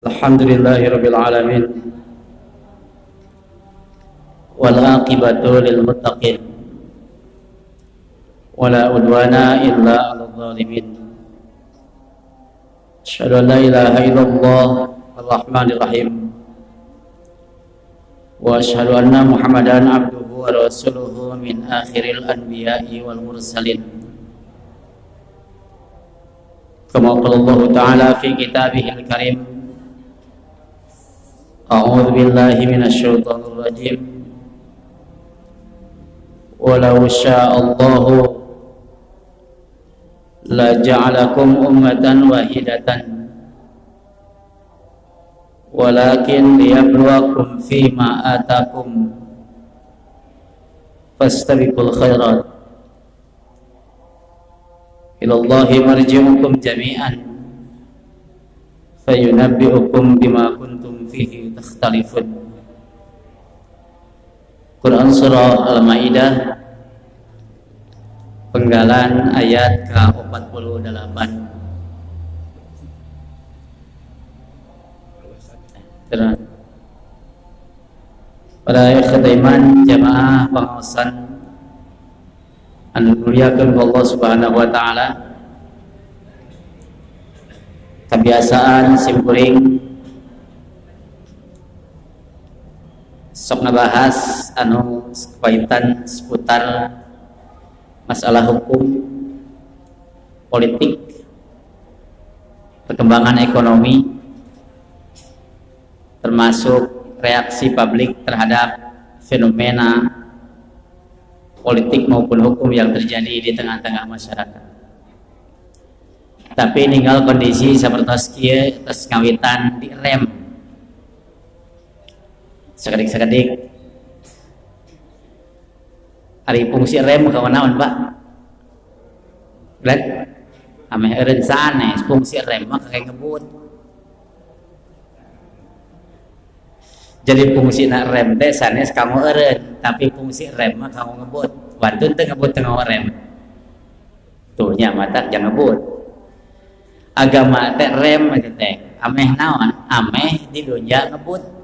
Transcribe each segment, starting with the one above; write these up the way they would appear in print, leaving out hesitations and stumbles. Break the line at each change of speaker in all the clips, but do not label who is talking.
Alhamdulillahirabbil alamin wal aqibatu lil muttaqin wala udwana illa 'alal zalimin. Asyhadu an la ilaha illallah ar-rahmanir rahim wa asyhadu anna Muhammadan abduhu wa rasuluhu min akhiril anbiya'i wal mursalin. Kama qala Allah ta'ala fi kitabihil karim, a'udzu billahi minasy syaithanir rajim. Walau sya'allahu la ja'alakum ummatan wahidatan walakin liyabluwakum fima atakum fastabiqul khairat ilallahi marji'ukum jami'an fayunabbi'ukum bima kuntum fihi takhtalifun. Quran Surah Al-Ma'idah penggalan ayat ke-48. Para ikhwan jamaah pengawasan anu muliakeun Allah Subhanahu wa taala, kebiasaan simkuring sok ngebahas anu kaitan seputar masalah hukum, politik, perkembangan ekonomi, termasuk reaksi publik terhadap fenomena politik maupun hukum yang terjadi di tengah-tengah masyarakat. Tapi ninggal kondisi sapertos kieu tos ngawitan di rem. Sakedik-sakedik ari fungsi rem kaonaon, Pak? Berat ameh eureun sanes fungsi rem mah kake ngebut. Jadi fungsi rem teh sanes kamu eureun, tapi fungsi rem mah kamu ngebut. Wantun teu ngebut teu rem. Tuh nya mata jangan ngebut. Agama teh rem teh. Ameh naon? Ameh di dunya ngebut.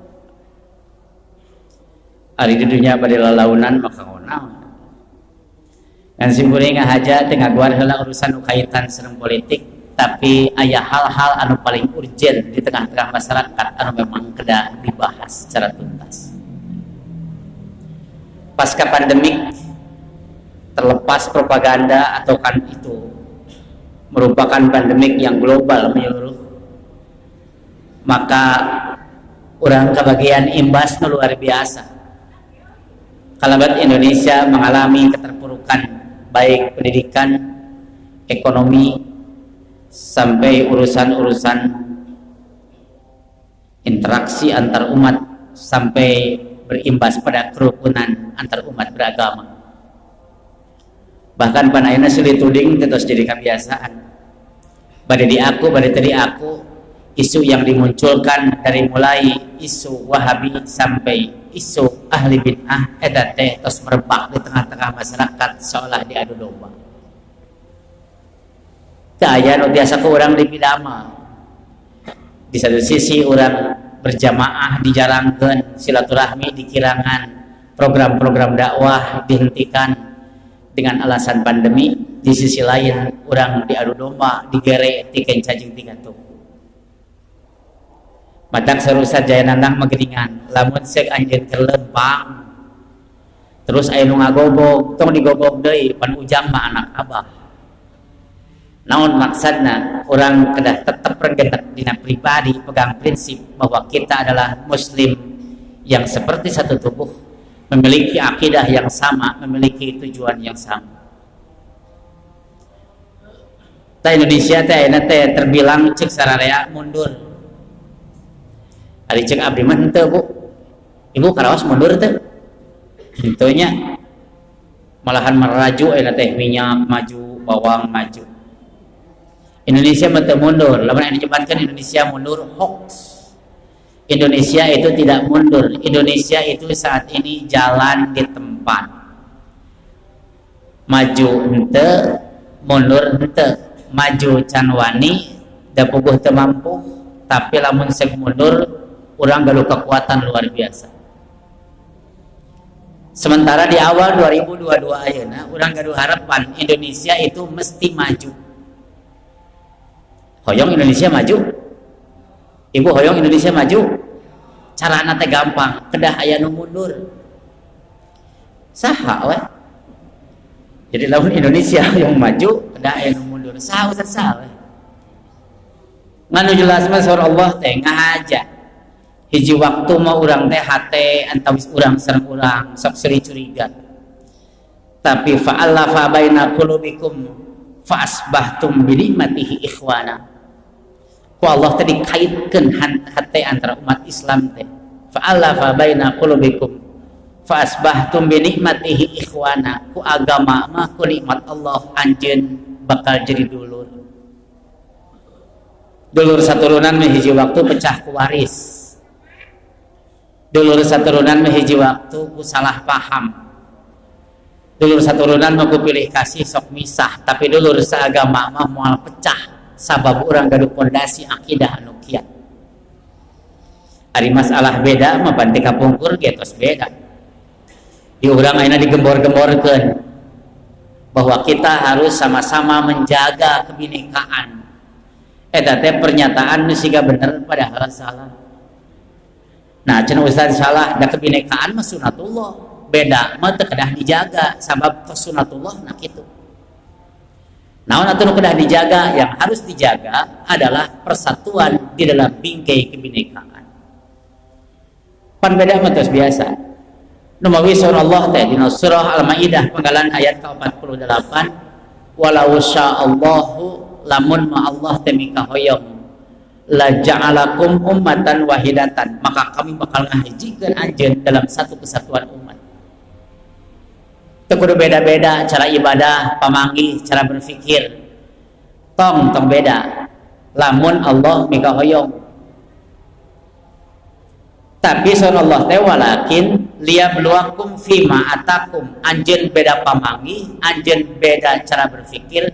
Ari di dunya bade lalaunan maka naon? Dan simkuring ngahaja teu ngaguar heula urusan nu kaitan sareng politik, tapi aya hal-hal anu paling urgen di tengah-tengah masyarakat anu memang kedah dibahas secara tuntas. Pasca pandemik, terlepas propaganda atau kan itu merupakan pandemik yang global menyeluruh, maka urang kebagian imbas nu luar biasa. Kalabat Indonesia mengalami keterpurukan baik pendidikan, ekonomi, sampai urusan-urusan interaksi antar umat, sampai berimbas pada kerukunan antar umat beragama. Bahkan panaina sulit tuding terus jadi kebiasaan. Bade di aku, bade tadi aku, isu yang dimunculkan dari mulai isu Wahabi sampai isu ahli bid'ah eta teh tos merebak di tengah-tengah masyarakat seolah diadu domba. Teu aya nu biasa ku urang dipidama. Di satu sisi urang berjamaah dijarangkeun, silaturahmi dikirangan, program-program dakwah dihentikan dengan alasan pandemi. Di sisi lain urang diadu domba, digere tikeun cacing tigantung. Matak sarusan jaya nandang magedingan, lamun seuk anjeun kelempang. Terus aya nu ngagobog, tong digobog deui, pan ujang mah anak abah. Naon maksudna? Orang kedah tetap regenet dina pribadi pegang prinsip bahwa kita adalah muslim yang seperti satu tubuh, memiliki akidah yang sama, memiliki tujuan yang sama. Ta Indonesia teh ayeuna teh terbilang ceuk sararea mundur. Ari ceuk abdi mah henteu, Bu. Ibu karaos mundur teh. Henteu nya. Malahan meraju ayeuna teh minyak maju, bawang maju. Indonesia mah teu mundur. Lamun anu nyebatkeun Indonesia mundur hoax. Indonesia itu tidak mundur. Indonesia itu saat ini jalan di tempat. Maju henteu, mundur henteu. Maju can wani, da puguh teu mampu, tapi lamun seg mundur urang gaduh kekuatan luar biasa. Sementara di awal 2022 ayeuna urang gaduh harapan Indonesia itu mesti maju. Hoyong Indonesia maju. Ibu hoyong Indonesia maju. Carana teh gampang, kedah aya nu mundur. Saha we? Jadi lamun Indonesia yang maju, kedah aya nu mundur. Saha usah saha we? Nganu jelas mah saur Allah teh ngahaja. Hiji waktu mah urang teh hate antawis urang sareng urang sok seri curiga. Tapi fa'alafa baina qulubikum fa asbahtum bi nikmatihi ikhwana. Ku Allah tadi kaitkeun hate antara umat Islam teh. Fa'alafa baina qulubikum fa asbahtum bi nikmatihi ikhwana. Ku agama mah ku nikmat Allah anjeun bakal jadi dulur. Dulur saturunan mah hiji waktu pecah ku waris. Dulur saturunan mah hiji waktu ku salah paham. Dulur saturunan mah ku pilih kasih sok misah, tapi dulur saagama mah moal pecah sabab urang gaduh pondasi akidah anu kiat. Ari masalah beda mah banti kapungkur ge tos beda. Di urang ayeuna digembor-gemborkeun bahwa kita harus sama-sama menjaga kebinekaan. Eta teh pernyataan nu siga bener padahal salah. Nah, cenah Ustaz salah, da kebinekaan mah sunatullah. Beda mah teu kedah dijaga sabab sunatullah nah kitu. Naon atuh nu kedah dijaga? Yang harus dijaga adalah persatuan di dalam bingkai kebinekaan. Pan beda mah tos biasa. Nu mawi surah Allah teh dina surah Al-Maidah panggalan ayat ke-48, walau sya'allahu lamun ma Allah temika hoyong la ja'alakum ummatan wahidatan, maka kami bakal ngahijikeun anjeun dalam satu kesatuan umat. Teu kudu beda-beda cara ibadah, pamanggih, cara berpikir. Tong beda. Lamun Allah mika hoyong. Tapi surah Allah teh walakin liyabluwakum fima atakum, anjeun beda pamanggih, anjeun beda cara berpikir.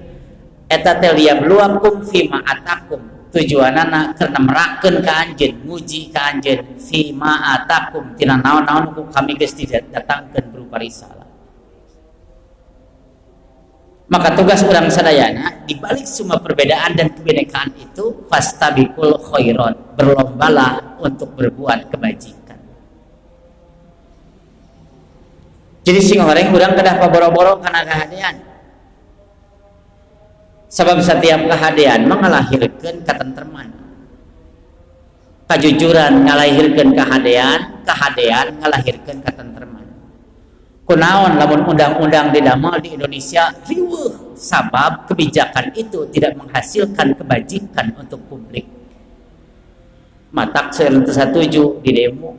Eta teh liyabluwakum fima atakum, tujuanana keur nemerakeun ka anjeun, nguji ka anjeun fima atakum tina naon-naon ku kami geus didatangkeun berupa risalah. Maka tugas urang sadayana di balik semua perbedaan dan kebinekaan itu fastabiqul khairat, berlombalah untuk berbuat kebajikan. Jadi sing horeng urang kedah paboro-boro kana kahadean. Sebab setiap kahadean mengalahirkan ketentraman. Kejujuran ngalahirkan kahadean, kahadean ngalahirkan ketentraman. Kunaon lamun undang-undang didamal di Indonesia riweuh sabab kebijakan itu tidak menghasilkan kebajikan untuk publik. Matak setuju di demo.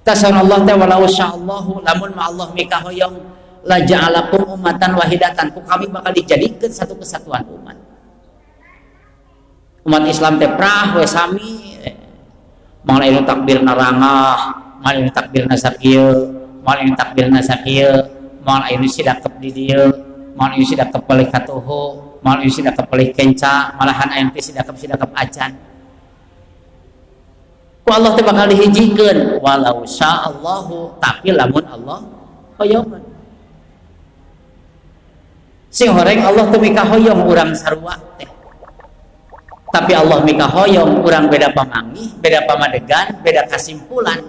Tasanallahu ta'ala wa sya'allahu lamun ma Allah mika hoyong la ja'alakum ummatan wahidatan, ku kami bakal dijadikan satu kesatuan umat. Umat Islam teh prah we sami moal anu takbir narangah, moal anu takbir nasakieu, moal anu takbir nasakieu, moal anu sidakep di dieu, moal anu sidakep palih katuhu, moal anu sidakep palih kenca, malahan anu teh sidakep acan. Ku Allah teh bakal dihijikeun walau sya'allahu, tapi lamun Allah hoyong. Sing horeng Allah teu mika hoyong urang sarua teh. Tapi Allah mika hoyong urang beda pamanggih, beda pamadegan, beda kasimpulan.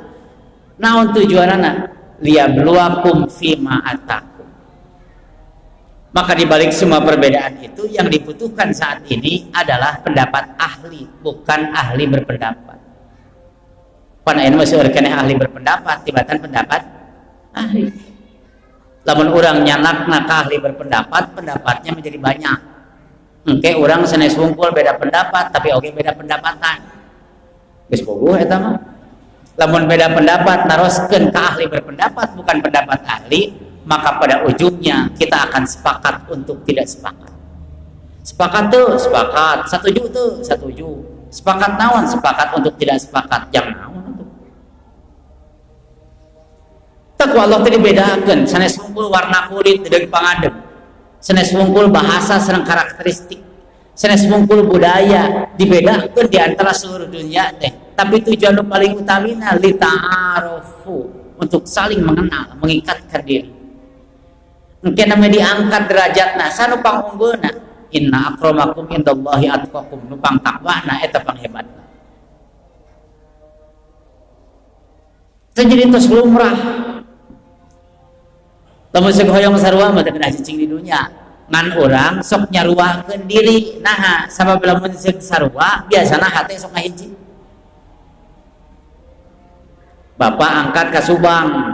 Naon tujuanana? Liyabluwakum fima atakum. Maka di balik semua perbedaan itu yang dibutuhkan saat ini adalah pendapat ahli, bukan ahli berpendapat. Pana ini masih keneh ahli berpendapat, tibatan pendapat ahli. Lamun urang nyanakna ka ahli berpendapat, pendapatnya menjadi banyak. Engke urang sanes wungkul beda pendapat, tapi oge beda pendapatan. Geus bogoh eta mah. Lamun beda pendapat naroskeun ka ahli berpendapat bukan pendapat ahli, maka pada ujungnya kita akan sepakat untuk tidak sepakat. Sepakat tuh sepakat, setuju tuh setuju. Sepakat naon? Sepakat untuk tidak sepakat. Yang naon itu? Takwa Allah tadi bedakan. Sanes wungkul warna kulit deug pangadeg. Sanes wungkul bahasa sareng karakteristik. sanes mungkul budaya dibedakeun di antara seluruh dunia teh, tapi tujuan nu paling utamina li ta'arufu, untuk saling mengenal, mengikatkan diri. Engke namanya diangkat derajatna sanu pangunggulna, inna akramakum indallahi atqakum, nu pang takwana eta panghebatna. Teu jadi tos lumrah. Lamun sok hoyong sarua mah teu kena cicing di dunia. Ngan urang sok nyaruakeun diri, naha sabab lamun sok sarua biasana hate sok ngahiji. Bapak angkat ka Subang,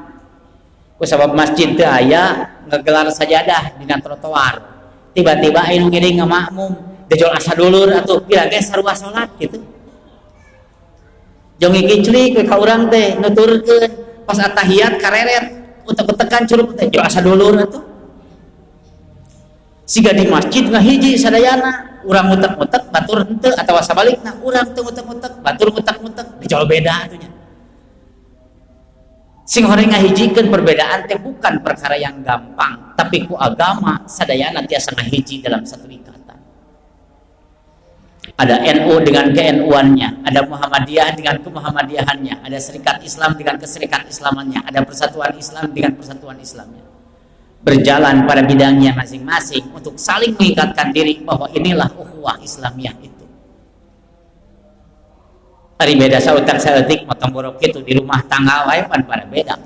ku sabab masjid teu aya ngegelar sajadah dina trotoar. Tiba-tiba anu ngiring ngamakmum, dejol asa dulur atuh pira ge sarua salat kitu. Jong ngiclik ka urang teh nuturkeun pas atahiyat kareret utek-utekan curup teh jol asa dulur atuh. Siga di masjid ngahiji sadayana, urang utek-utek batur henteu atawa sabalikna, urang teu utek-utek batur utek-utek, dejol beda atuh nya. Sing horeng ngahijikeun perbedaan teh bukan perkara yang gampang, tapi ku agama sadayana tiasa ngahiji dalam satu ikatan. Ada NU dengan ke-NU-annya, ada Muhammadiyah dengan ke-Muhammadiyahannya, ada Serikat Islam dengan keserikat Islamannya, ada Persatuan Islam dengan persatuan Islamnya. Berjalan pada bidangnya masing-masing untuk saling mengikatkan diri bahwa inilah ukhuwah Islamiyah itu. Ari beda sautak saeutik motong borok itu di rumah tangga wae pan pada beda.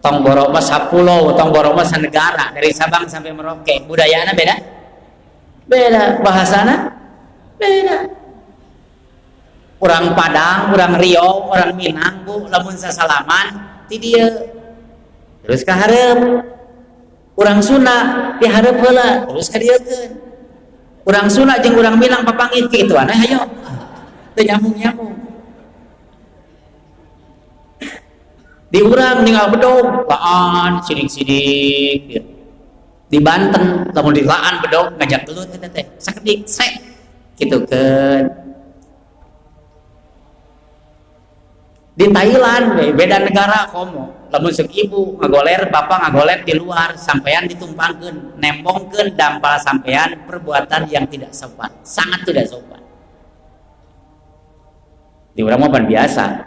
Tong borok mah sapulo, tong borok mah sanegara, dari Sabang sampai Merauke. Budayana beda? Beda, bahasana beda. Orang Padang, orang Riau, orang Minang, bu, lamun sasalaman ti dieu terus ka hareup. Urang Sunda di hareup heula terus ka dieukeun. Urang Sunda jeung urang Minang papangit kitu aneh hayo. Teu nyambung-nyambung. Di urang ninggal bedog, laan sidik-sidik gitu. Di Banten lamun di laan bedog ngajak gelut eta teh sakedik sek kitukeun. Di Thailand beda negara komo lamun seuk ibu ngagoler bapak ngagoler di luar sampean ditumpangkeun nembongkeun dampal sampean perbuatan yang tidak sopan, sangat tidak sopan. Di urang mah biasa.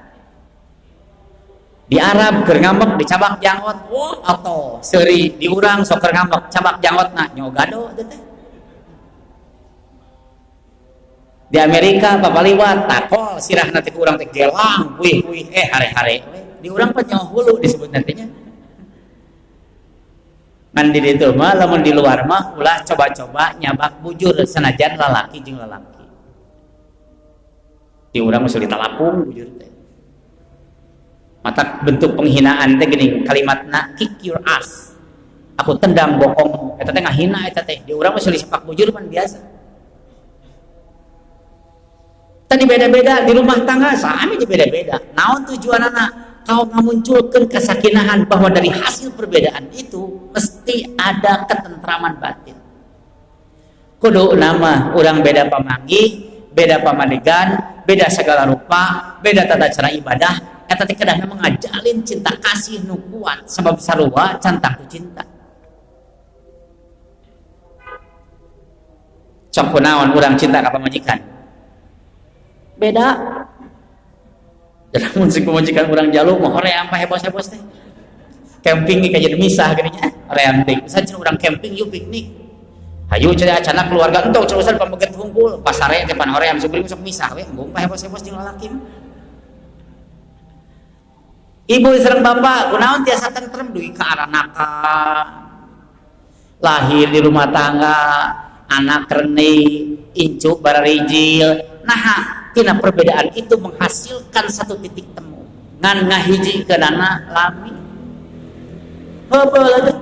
Di Arab keur ngambek dicabak janggot, wah atau seuri di urang sok keur ngambek cabak janggotna nyogado teh. Di Amerika papaliwat takol sirahna teh urang teh gelang, wih hare-hare. Di urang mah nyaho hulu disebut nantinya. Ngan di ditu mah lamun di luar mah ulah coba-coba nyabak bujur sanajan lalaki jeung lalaki. Di urang mah sulit talapung bujur teh. Mata bentuk penghinaan teh geuning kalimatna kick your ass. Aku tendang bokongmu. Eta teh ngahina eta teh. Di urang mah sulit sepak bujur pan biasa. Tadi beda-beda di rumah tangga sami di beda-beda. Naon tujuanana? Kau ngamunculkeun kasakinahan bahwa dari hasil perbedaan itu mesti ada ketentraman batin. Kudu nama urang beda pamanggih, beda pamadegan, beda segala rupa, beda tata cara ibadah. Eta teh kedah mengajalin cinta kasih nu kuat sabab sarua cantang ku cinta. Cok kunaon urang cinta ka pamajikan? Beda. Dalam musik pamajikan urang jaluk mah hoream pa hebos-hebos teh. Camping ka jadi misah geunya, hoream teh. Sajen urang camping yuk piknik. Hayu cenah acana keluarga entou cerusan pameget hungkul, pasare teh pan hoream subring sok misah we, enggung pa hebos-hebos jeung lalaki. Ibu sareng bapak kunaon tiasa tentrem dugi ka aranaka. Lahir di rumah tangga, anak rene, incuk bararijil. Nah, tina perbedaan itu menghasilkan satu titik temu. Ngan ngahiji keunana lami. Heupeul aja.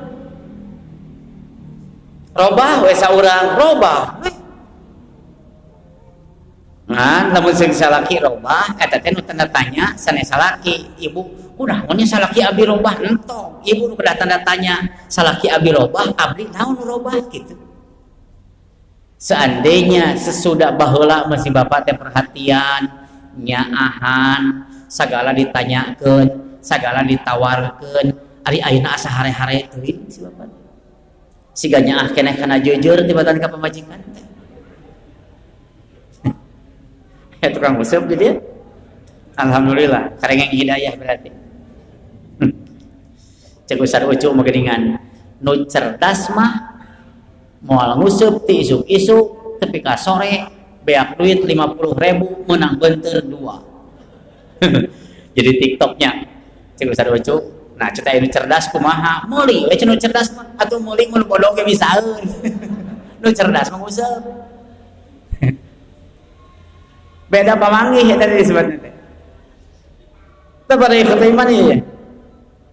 Robah we saurang, robah. Ngan lamun sing salaki robah eta teh nu tanda tanya sanes salaki, ibu kunaon nya salaki abi robah entong. Ibu nu kudah tanda tanya salaki abi robah, abdi naon nu robah gitu. Seandainya sesudah baheula masih bapak teh perhatian, nyaahan, sagala ditanyakeun, sagala ditawarkeun, ari ayeuna asa hare-hare teuing si bapak. siga nyaah keneh kana jujur tibatan ka pamajikan teh. Ya tukang useup jadi ya. Alhamdulillah karengeng hidayah berarti. Cek Ustaz Ucu mah geuningan nu cerdas mah moal nguseup ti isuk-isuk tepi ka sore beak duit 50.000 menang beunteur 2. Jadi TikToknya cek Ustaz Ucu. Nah cerita ini cerdas kumaha meuli we nu cerdas mah atuh meuli mun bodoh ge bisaeun. Nu cerdas mah nguseup. Beda pamanggih ya tadi disebutnya teh. Pada ikut iman ya.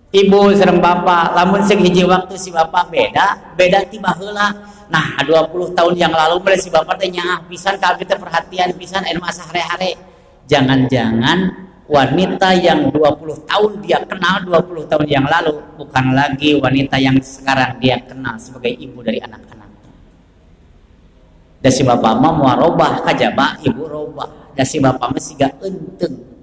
Ibu sareng bapak, lamun sing hiji waktu si bapak beda tiba heula. Nah, 20 tahun yang lalu mulai si bapak teh nyaah pisan ka kita perhatian pisan anu masa hare-hare. Jangan-jangan wanita yang 20 tahun dia kenal 20 tahun yang lalu bukan lagi wanita yang sekarang dia kenal sebagai ibu dari anak-anak. Da si bapak mah moal robah kajaba ibu robah. Da si bapak mah siga eunteng.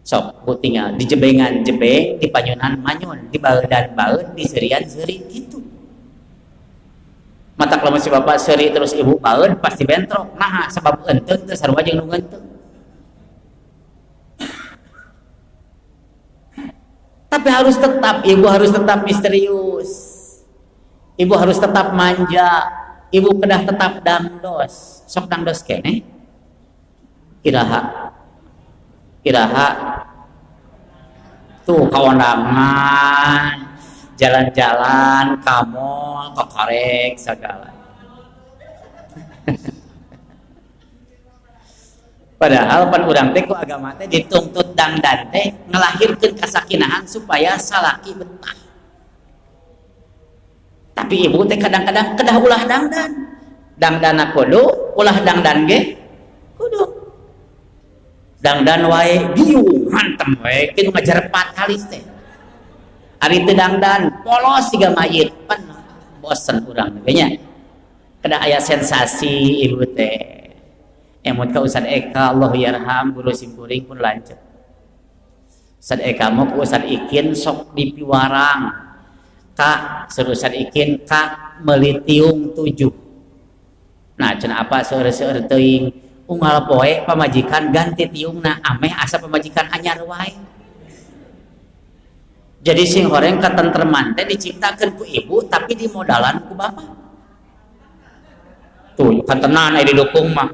Sok bu tinggal di jebengan jebeng, di panyunan manyun, di baeudan baeud, di serian seri gitu. Matak lamun si bapak seri terus ibu baeud pasti bentrok. Nah, sebab eunteng teh sarua jeung nu ngeunteng. Tapi harus tetap, ibu harus tetap misterius. Ibu harus tetap manja. Ibu kedah tetap dangdos. Sok dangdos keneh. Iraha tuh kawandangan jalan-jalan kamol kokorek segala. Padahal pan urang teh ku agama teh dituntut dangdan teh ngelahirkeun kasakinahan supaya salaki betah. Tapi ibu teh kadang-kadang kedah ulah dangdana kudu ulah dangdan ge kudu dangdan wae biung hantem wae kitu ngajarpat halis teh. Ari teu dangdan polos siga mayit pan bosen urang teh nya. Kada aya sensasi ibu teh. Emut ka Ustaz Eka Allah yarham guru simkuring pun lanceuk. Ustaz Eka mah ku Ustaz Ikin sok dipiwarang. Ka suruh Ustaz Ikin ka meuli tiung 7. Nah cenah apa seueur-seueur teuing unggal poe pamajikan ganti tiungna ameh asa pamajikan anyar wae. Jadi sing horeng katentreman teh diciptakeun ku ibu tapi dimodalan ku bapak. Tuh kantenan aya didukung mah.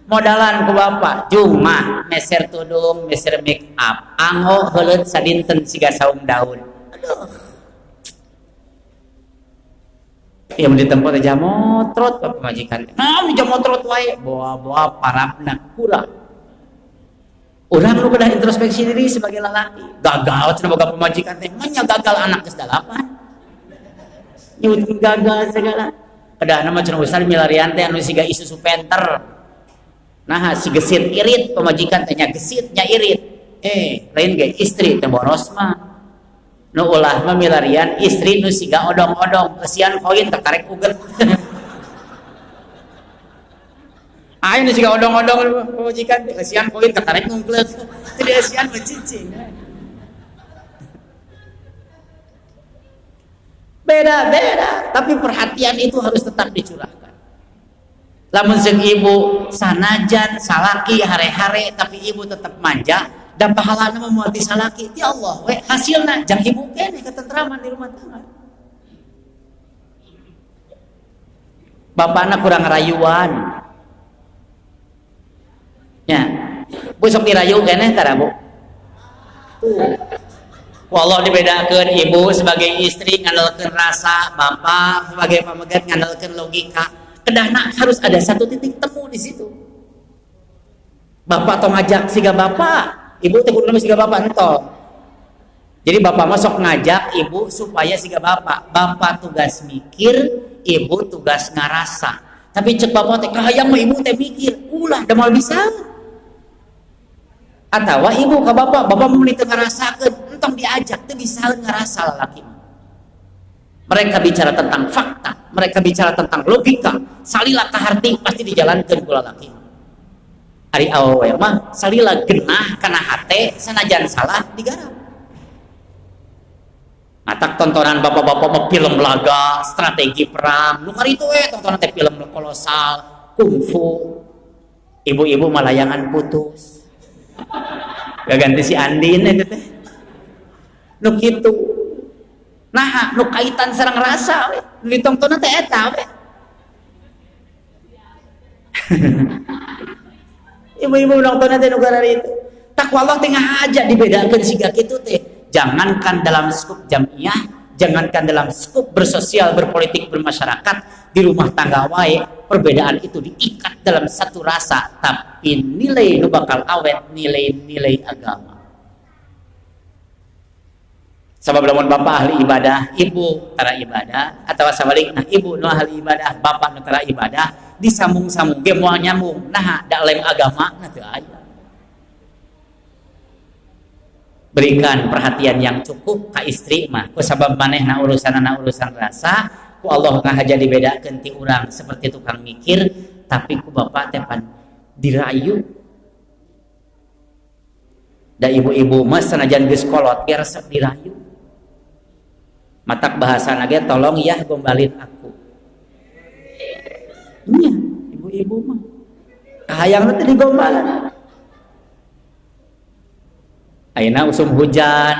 Modalan ku bapak, jung mah meser tudung, meser make up, angho heuleut sadinten siga saung daun. Aduh. Yang di tempat aja motrot ke pemajikan. Nah, aja motrot wae, bawa-bawa parabna kurang. Urang lu kedah introspeksi diri sebagai lalaki. Gagal cenah boga pemajikan teh, nya gagal anak geus 8. Nyut gagal segala. Kedah nama cenah besar milarian teh anu siga Isuzu Panther. Nah, si gesit irit pemajikan teh nya gesit nya irit. Lain ge istri teh boros mah. Nu ulah mah milarian istri nu siga odong-odong kesian koin terkarek uget. Ayo nu siga odong-odong pemajikan kesian koin terkarek ngungkleuk. Teu kesian mencicing. Beda-beda, tapi perhatian itu harus tetap dicurahkan. Lamun jeung ibu sanajan salaki hare-hare tapi ibu tetap manja dan pahalana memuati salaki ti Allah we hasilna jang ibu kene ketentraman di rumah tangga. Bapakna kurang rayuan nya bu sok dirayu kene tara bu wallah dibedakeun ibu sebagai istri ngandalkeun rasa, bapak sebagai pamegat ngandalkeun logika. Kedahna harus ada satu titik temu di situ. Bapak tong ngajak siga bapak ibu teh kudu siga bapak entong. Jadi bapak masuk ngajak ibu supaya siga bapak. Bapak tugas mikir, ibu tugas ngarasa. Tapi cek bapak teh kahayang mah ibu teh mikir, ulah da moal bisa. Atawa ibu ka bapak mau teu ngarasakeun, entong diajak teu bisa ngarasa lalaki. Mereka bicara tentang fakta, mereka bicara tentang logika. Salila kaharti pasti dijalankeun ku lalaki. Ari awewe mah salila genah kana hate sanajan salah digarap. Matak tontonan bapak-bapak mah film laga, strategi perang. Nu itu tontonan teh film kolosal, kungfu. Ibu-ibu malayangan putus. Gak ganti si Andin itu teh. Nu kitu. Nah, nu kaitan sareng rasa we. Nu ditontonan teh eta we. Ibu-ibu nonton teh nu gara itu. Takwa Allah tengah aja dibedakeun siga kitu teh. Jangankan dalam skup jamiah, jangankan dalam skup bersosial, berpolitik, bermasyarakat, di rumah tangga wae, perbedaan itu diikat dalam satu rasa, tapi nilai nu bakal awet, nilai-nilai agama. Sabab lamun bapak ahli ibadah, ibu tara ibadah, atau sabalikna ibu nu ahli ibadah, bapak nu tara ibadah, disambung-sambung ge moal nyambung. Nah, da lain agama na teu aya. Berikan perhatian yang cukup ka istri mah ku sabab manehna urusanna urusan rasa ku Allah ngahaja dibedakeun ti urang seperti tukang mikir tapi ku bapak teh pan dirayu da ibu-ibu mah sanajan geus kolot ge resep dirayu matak bahasana ge tolong ya gombalin aku nya ibu-ibu mah kahayangna teh digombalan. Ayeuna usum hujan,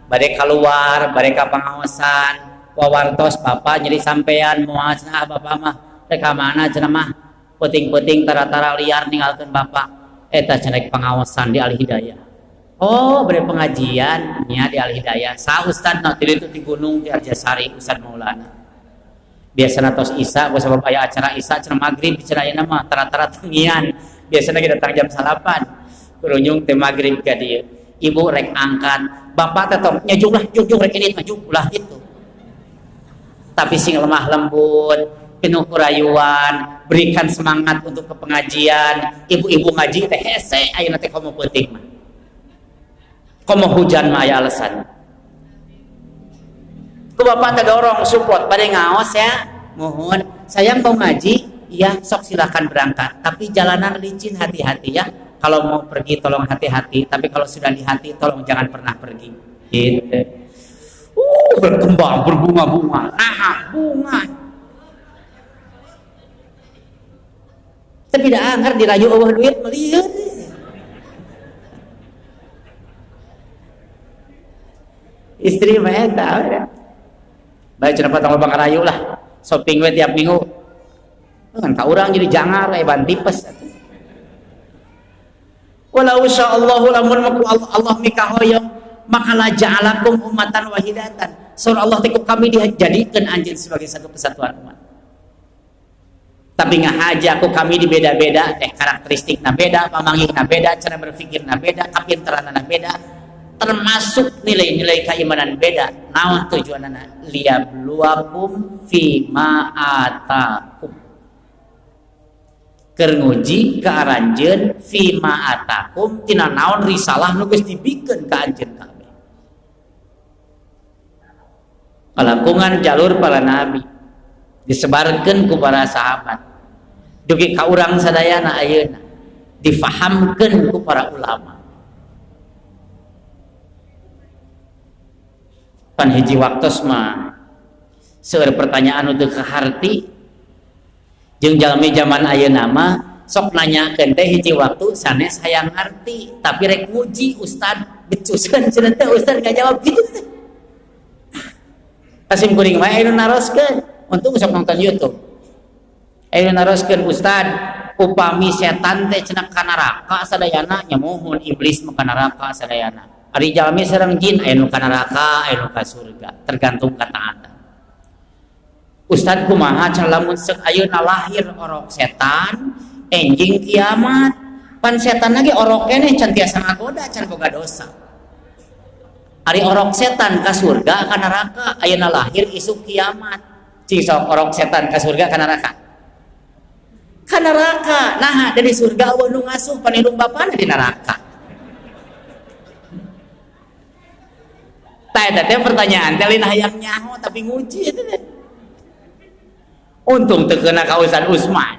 bade keluar, bade ka pangaosan, wawartos bapak nyeri sampean moal cenah bapak mah rek ka mana cenah mah peuting-peuting tara-tara liar ninggalkeun bapak eta cenah pangaosan di Al Hidayah. Oh, bade pengajian nya di Al Hidayah. Sa ustad na tilu di gunung di Arjasari Ustad Maulana. Biasana tos Isya, ku sabab aya acara Isya cenah magrib cenah ayeuna mah tara-tara tengian. Biasana ge datang jam 8. Berunjung teh magrib ka dieu. Ibu rek angkat, bapak tetap nyejung jung rek ini maju ulah itu. Tapi sing lemah lembut, penuh kerayuan, berikan semangat untuk ke pengajian. Ibu-ibu ngaji teh hese, ayeuna teh komo peuting mah. Komo hujan mah aya alasan. Ku bapak teh dorong support bade ngaos ya. Mohon, sayang mau ngaji, iya sok silakan berangkat. Tapi jalanan licin hati-hati ya. Kalau mau pergi tolong hati-hati, tapi kalau sudah di hati tolong jangan pernah pergi. Gitu. Berkembang, berbunga-bunga. Nah, bunga. Tapi tidak anggar dirayu Allah duit melihat. Istri mah eta ya. Bae cenah patang lobang rayu lah. Shopping we tiap minggu. Kan ka urang jadi jangar ban tipes atuh. Walau sya'allahu lamun Allah mikahoyong maka la ja'alakum ummatan wahidatan. Surah Allah teh kami dijadikan anjeun sebagai satu kesatuan umat. Tapi ngahaja ku kami dibeda-beda teh karakteristikna beda, pamanggihna beda, cara berpikirna beda, kapinteranna beda, termasuk nilai-nilai keimanan beda. Naon tujuanna? Liyabluwakum fima atakum. Keur nguji ka aranjeun fima atakum tina naon risalah nu geus dibikeun ka anjeun kabeh. Kalakungan jalur para nabi disebarkeun ku para sahabat. Dugi ka urang sadayana ayeuna difahamkeun ku para ulama. Pan hiji waktos mah seueur pertanyaan untuk keharti jeung jalmi zaman ayeuna mah sok nanyakeun teh hiji waktu sanes hayang ngarti tapi rek nguji ustad becuskeun cenah teh ustad ngajawab kitu teh. Kasim kuring mah aya nu naroskeun untung sok nonton YouTube. Aya nu naroskeun ustad upami setan teh cenah ka neraka sadayana nya mohon iblis mah ka neraka sadayana. Ari jalmi sareng jin aya nu ka neraka aya nu ka surga tergantung kataatan. Ustad kumaha can lamun seuk ayeuna lahir orok setan enjing kiamat pan setan lagi orok keneh can tiasa ngagoda can boga dosa ari orok setan ka surga ka neraka ayeuna lahir isuk kiamat cing sok orok setan ka surga ka neraka nah dari surga eueuh nu ngasuh pan indung bapana di neraka tah eta teh pertanyaan teh lain hayang nyaho tapi nguji eta teh. Untung terkena ka Ustad Usman.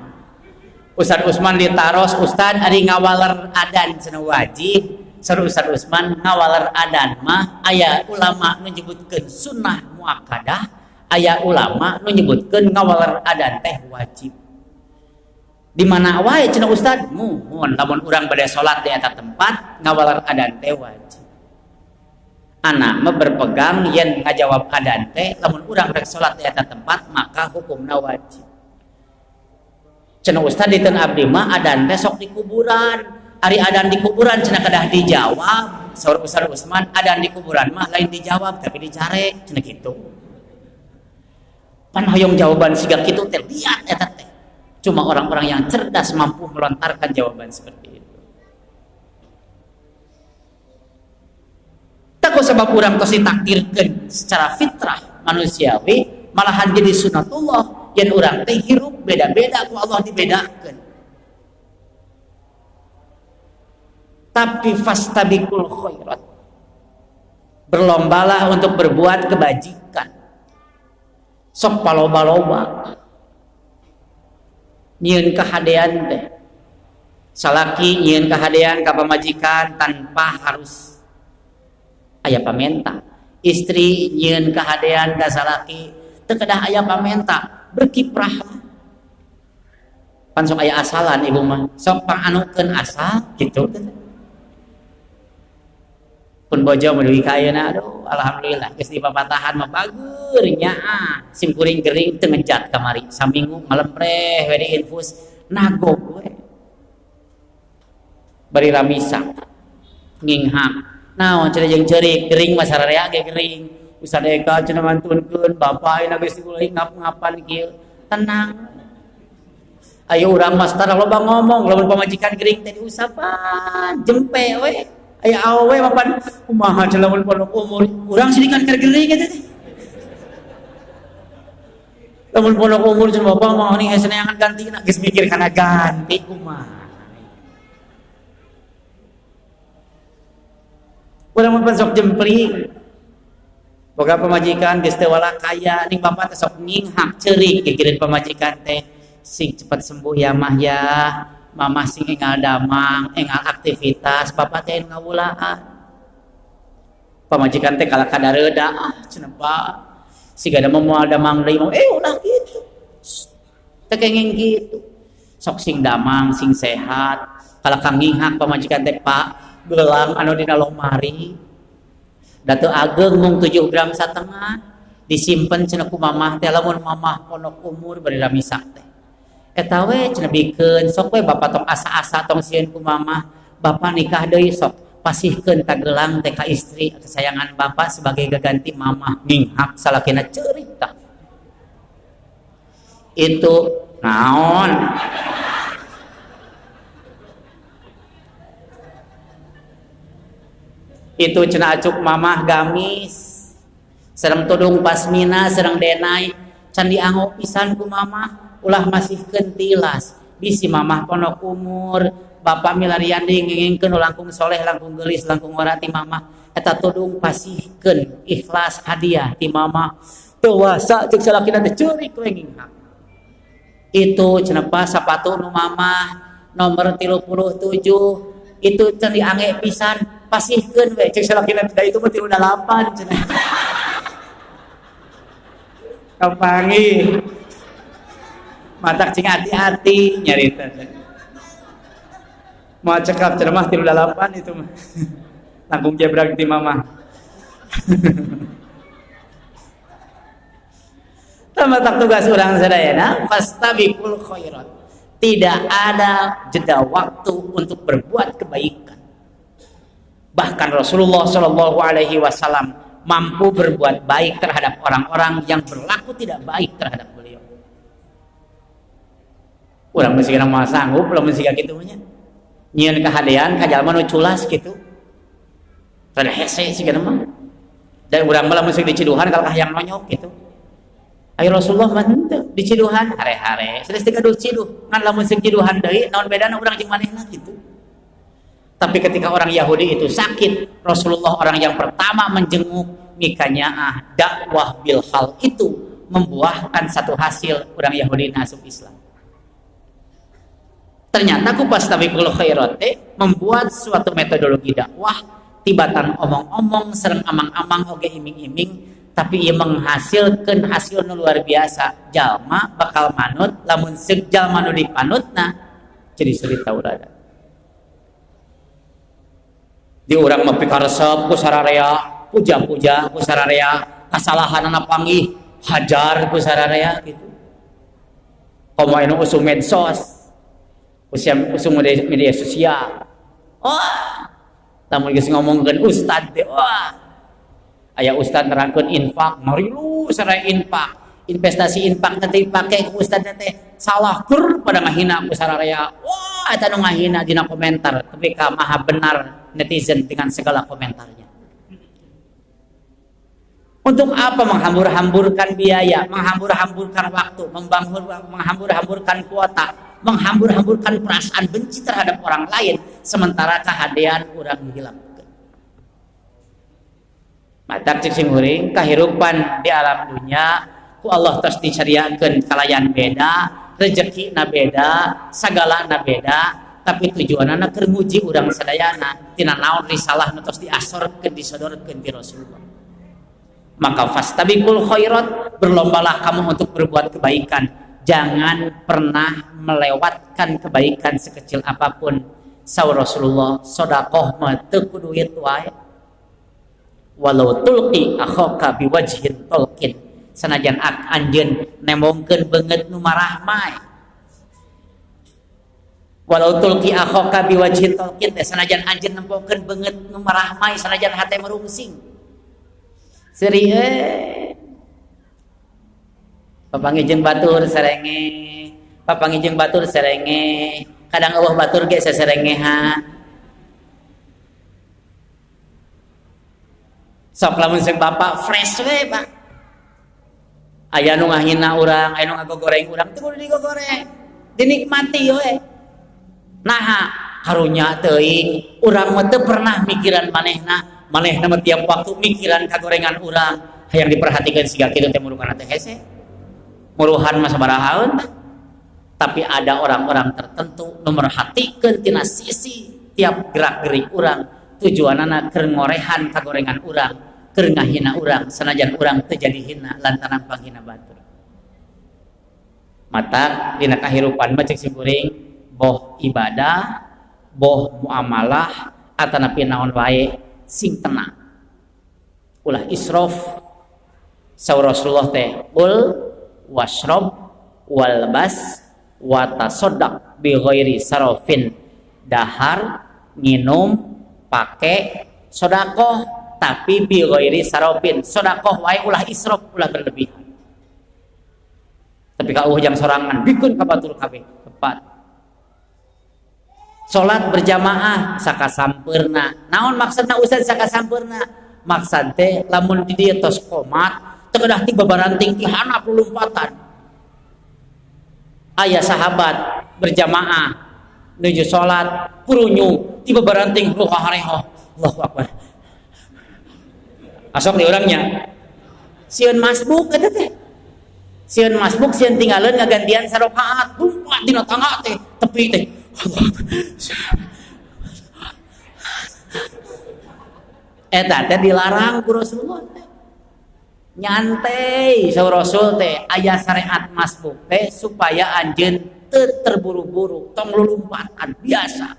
Ustad Usman ditaros Ustad ari ngawaler adan cenah wajib Saur Ustaz Usman ngawaler adan mah aya ulama nu nyebutkeun sunnah muakkadah, aya ulama nu nyebutkeun ngawaler adan teh wajib. Di mana wae cenah Ustaz? Muhun lamun urang bade salat di eta tempat ngawaler adan teh wajib. Anak mah berpegang yen ngajawab adan teh lamun urang rek salat di eta tempat maka hukumna wajib. Cenah Ustaz diteun abdi mah adan teh sok di kuburan. Ari adan di kuburan cenah kedah dijawab. Saur Ustaz Usman adan di kuburan mah lain dijawab tapi dicarek cenah kitu. Pan hoyong jawaban siga kitu teh liat eta teh. Cuma orang-orang yang cerdas mampu melontarkan jawaban seperti itu. Tak sebab urang tos ditakdirkeun secara fitrah manusiawi malahan jadi sunatullah yen urang teh hirup beda-beda ku Allah dibedakeun. Tapi fastabiqul khairat, berlombalah untuk berbuat kebajikan. Sok paloba-loba nyieun kahadean teh salaki nyieun kahadean ka pamajikan tanpa harus aya pamenta, istri nyieun kahadean ka salaki teu kedah aya pamenta, berkiprah pan sok aya asalan ibu mah sok panganukeun asal gitu. Pun bojo menuju ka ayeuna aduh alhamdulillah geus dipapatahan mah bagur nya sim kuring gering teu ngejat kamari saminggu malempreh we diinfus nagog we bari ramisa nginghak naon cenah jeung ceurik gering mah sararea ge gering Ustaz Eka cenah mantunkeun bapak ayeuna geus diulah ngap-ngapan kieu tenang ayo urang master loba ngomong lamun pamajikan gering teh diusapan jempe we aya awewe mapan kumaha lamun pondok umur urang sidikan keur gering eta teh lamun pondok umur cenah bapak mah nih saneangan gantina geus mikir kana ganti kumaha urang mah sok jempling boga pamajikan geus teu wala kaya ning bapak teh sok nginghak ceurik gigireun pamajikan teh sing cepat sembuh ya mah ya mamah sing engal damang engal aktivitas bapak teh ngawulaan pamajikan teh kala kadareuda cenah Pak siga da moal damang deui ulah kitu teh kenging kitu sok sing damang sing sehat kala kang nginghak pamajikan teh Pak gelang anu dina lomari da teu ageng mung 7 gram satengah disimpen cenah ku mamah teh lamun mamah pondok umur bari ramisak teh eta we cenah bikeun sok we bapak tong asa-asa tong sieun ku mamah bapak nikah deui sok pasihkeun ka gelang teh ka istri kesayangan bapak sebagai gaganti mamah nginghak salakina ceurik tah itu naon itu cenah acuk mamah gamis sareng tudung pasmina sareng denai can dianggo pisan ku mamah ulah masih kentilas bisi mamah pondok umur bapak milarian ngingingkeun langkung soleh langkung geulis langkung ora ti mamah eta tudung pasihkeun ikhlas hadiah ti mamah teu wasa ceuk salakina teh ceurik we nginghak itu cenah pa sapatu nu mamah nomor 37 itu can diange pisan pasihkeun we ceuk salakina teh itu mah 38 cenah kapangi matak cing hati-hati nyarita mau cekap ceramah 38 itu mah langkung jebrag ti mamah tamatak tugas urang sadayana fastabiqul khairat tidak ada jeda waktu untuk berbuat kebaikan bahkan Rasulullah Shallallahu Alaihi Wasallam mampu berbuat baik terhadap orang-orang yang berlaku tidak baik terhadap beliau. Urang mesti kena moal sanggup lamun siga kitu nya. Nyieun kahadean ka jalma nu culas kitu. Rada hese siga mah. Dan urang mah lamun siga diciduhan kalau hayang nonyok kitu. Ayo Rasulullah mah henteu diciduhan hare-hare. Serius teh gaduh ciduh. Ngan lamun siga ciduhan deui naon bedana urang jeung manehna kitu. Tapi ketika orang Yahudi itu sakit, Rasulullah orang yang pertama menjenguk mikanya dakwah bil hal itu membuahkan satu hasil orang Yahudi masuk Islam. Ternyata ku pastabiqul khairat membuat suatu metodologi dakwah tibatan omong-omong sereng amang-amang oge iming-iming, tapi ia menghasilkan hasil nu luar biasa. Jalma bakal manut lamun seug jalma nu dipanutna jadi suri tauladan. Di urang mah pikaresep ku sararea, puja-puja ku sararea, kasalahanana panggih hajar ku sararea gitu. Komo anu usum medsos, usum media sosial. Wah, lamun geus ngomongkeun ustad teh, wah. Aya ustad nerangkeun infak, mari lu sareng infak. Investasi infak nanti dipake ku ustad teh salah keur pada ngahina ku sararea. Wah, eta nu ngahina dina komentar, tapi ka maha benar netizen dengan segala komentarnya. Untuk apa menghambur-hamburkan biaya, menghambur-hamburkan waktu, menghambur-hamburkan kuota, menghambur-hamburkan perasaan benci terhadap orang lain, sementara kehadian orang dihilangkan. Mata cik singuring kahirupan di alam dunia, ku Allah terus dicariakan kalayan beda, rezeki na beda, segala na beda. Tapi tujuanana keur nguji urang sadayana tina naon risalah nu tos diasorkeun disodorkeun ti Rasulullah. Maka fastabiqul khairat, berlombalah kamu untuk berbuat kebaikan. Jangan pernah melewatkan kebaikan sekecil apapun. Saur Rasulullah, sedekah mah teu kudu duit wae. Walau tulqi akhaka biwajhin talqin, sanajan anjeun nemongkeun beungeut nu marah mah. Walau tulqi akhaka biwajhin talqin, sanajan anjeun nempokeun beungeut nu marah mah, sanajan hate merungsing. Seri papangijeng batur serenge, papangijeng batur serenge, kadang eueuh batur ge saserengehan. Sok lamun seug bapak fresh we, Pak. Aya nu ngahina urang, aya nu ngagogoreng urang, teu kudu digogoreng. Dinikmati we. Naha karunya teuing, urang mah teu pernah mikiran manehna. Manehna mah tiap waktu mikiran kagorengan urang. Hayang diperhatikan siga kitu teh muruhana teh hese. Muruhan mah sabarahaeun. Tapi ada orang-orang tertentu nu merhatikeun tina sisi tiap gerak-gerik urang, tujuanana keur ngorehan kagorengan urang, keur ngahina urang, sanajan urang teu jadi hina lantaran panghina batur. Mata dina kahirupan mah cek simkuring boh ibadah, boh muamalah, atanapi naon wae sing tenang. Ulah israf. Saur Rasulullah teh, "Qul washrab walbas wa tasaddaq bi ghairi sarafin." Dahar, nginum, pake, sedekah, tapi bi ghairi sarafin. Sedekah wae ulah israf, ulah berlebihan. Tapi ka jang sorangan bikeun ka batur kabeh, tepat. Salat berjamaah sakasampeurna. Naon maksudna Ustaz sakasampeurna? Maksud teh lamun di dieu tos qomat, teu kedah ti babaranting ti handap lulumpatan. Aya sahabat berjamaah nuju salat, kurunyu ti babaranting ruhahareho. Allahu Akbar. Asok di urangnya. Sieun masbuk eta teh. Sieun masbuk sieun tinggalin ngagantian sarakaat, lumpat dina tangga teh, tepi teh. Eta teh dilarang ku Rasulullah teh. Nyantai saur Rasul teh aya syariat masbuk teh supaya anjeun teu terburu-buru, tong lulumpatan biasa.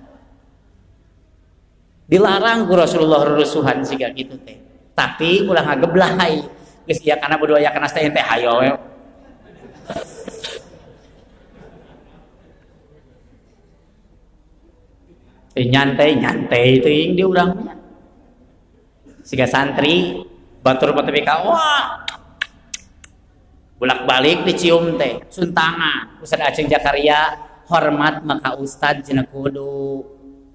Dilarang ku Rasulullah rusuhan siga kitu teh. Tapi ulah ngageblay. Geus ieu kana budaya kana teh hayo we. Nyantai teuing di urangnya. Siga santri batur patepika wah. Bolak-balik dicium teh suntanga. Ustaz Aceng Jakaria hormat maka ustad cenah kudu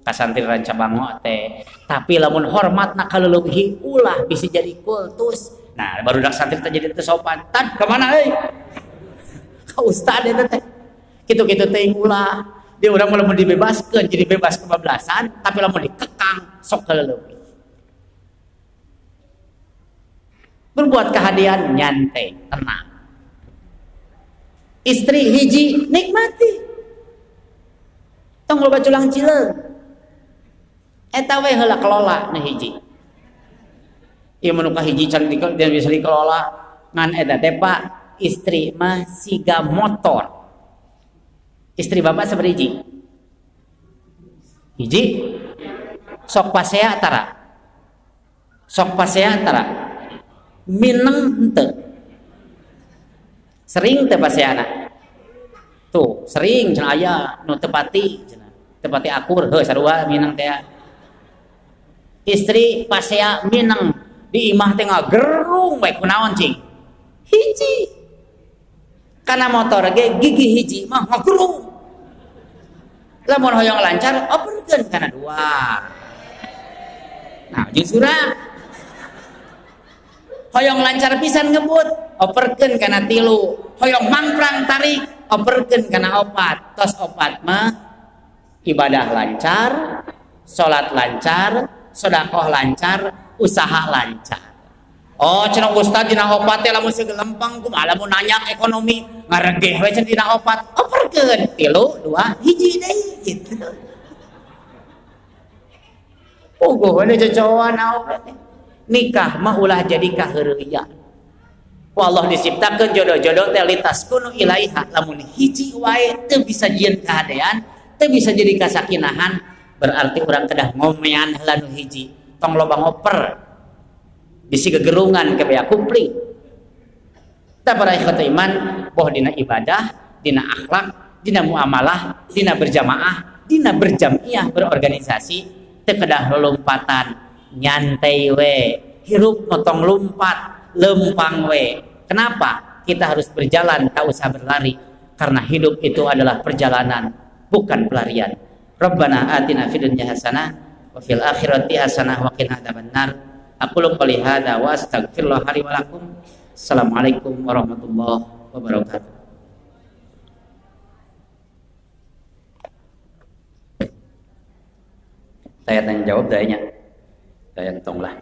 ka santri Rancabango teh. Tapi lamun hormatna kaleuleunghi ulah bisa jadi kultus. Nah, barudak santri teh jadi teu sopan. Tad ka mana euy? Ka ustad eta teh. Kitu-kitu teuing ulah. Dia orang mau dibebaskan jadi bebas kebablasan, tapi lamun dikekang sok keleleuwih. Berbuat kehadian nyantai, tenang. Istri hiji nikmati. tong loba culang cileung eta we heula kelola nu hiji ieu manu ka hiji can dan bisa dikelola ngan eta teh Pak istri mah siga motor istri bapak sabariji hiji sok pasea tara mineng henteu sering teu paseana tuh sering cenah aya nu tepati akur heuh sarua mineng teh istri pasea mineng di imah teh ngagerung bae kunaon cing hiji kana motor ge gigi hiji mah ngagerung lamun hoyong lancar operkeun kana dua nah jeung hoyong lancar pisan ngebut operkeun kana 3 hoyong mangprang tarik operkeun kana 4 tos 4 mah ibadah lancar salat lancar sedekah lancar usaha lancar oh cenah ustad dina 4 teh lamun segelempang kumaha lamun nanya ekonomi ngaregeh we cenah dina 4 operkeun 3 2 hiji deui gitu pogo we cocoan nikah mah ulah jadi kaheureuyan ku Allah diciptakeun jodoh-jodoh teh litaskunu ilaiha lamun hiji wae teu bisa jieun kahadean teu bisa jadi kasakinahan berarti urang kedah ngomean heula nu hiji tong loba ngoper bisi gegerungan kabeh kupling ta para ikhwat iman boh dina ibadah dina akhlak dina muamalah dina berjamaah dina berjamiah berorganisasi teu kedah lompatan nyantai we hirup motong lompat lempang we kenapa kita harus berjalan tak usah berlari karena hidup itu adalah perjalanan bukan pelarian Rabbana atina fid dunya hasanah wa fil akhirati hasanah wa qina adzabannar aqulu qouli hadza wa astaghfirullah li wa lakum assalamualaikum warahmatullahi wabarakatuh saya tanya jawab dayanya saya tong lah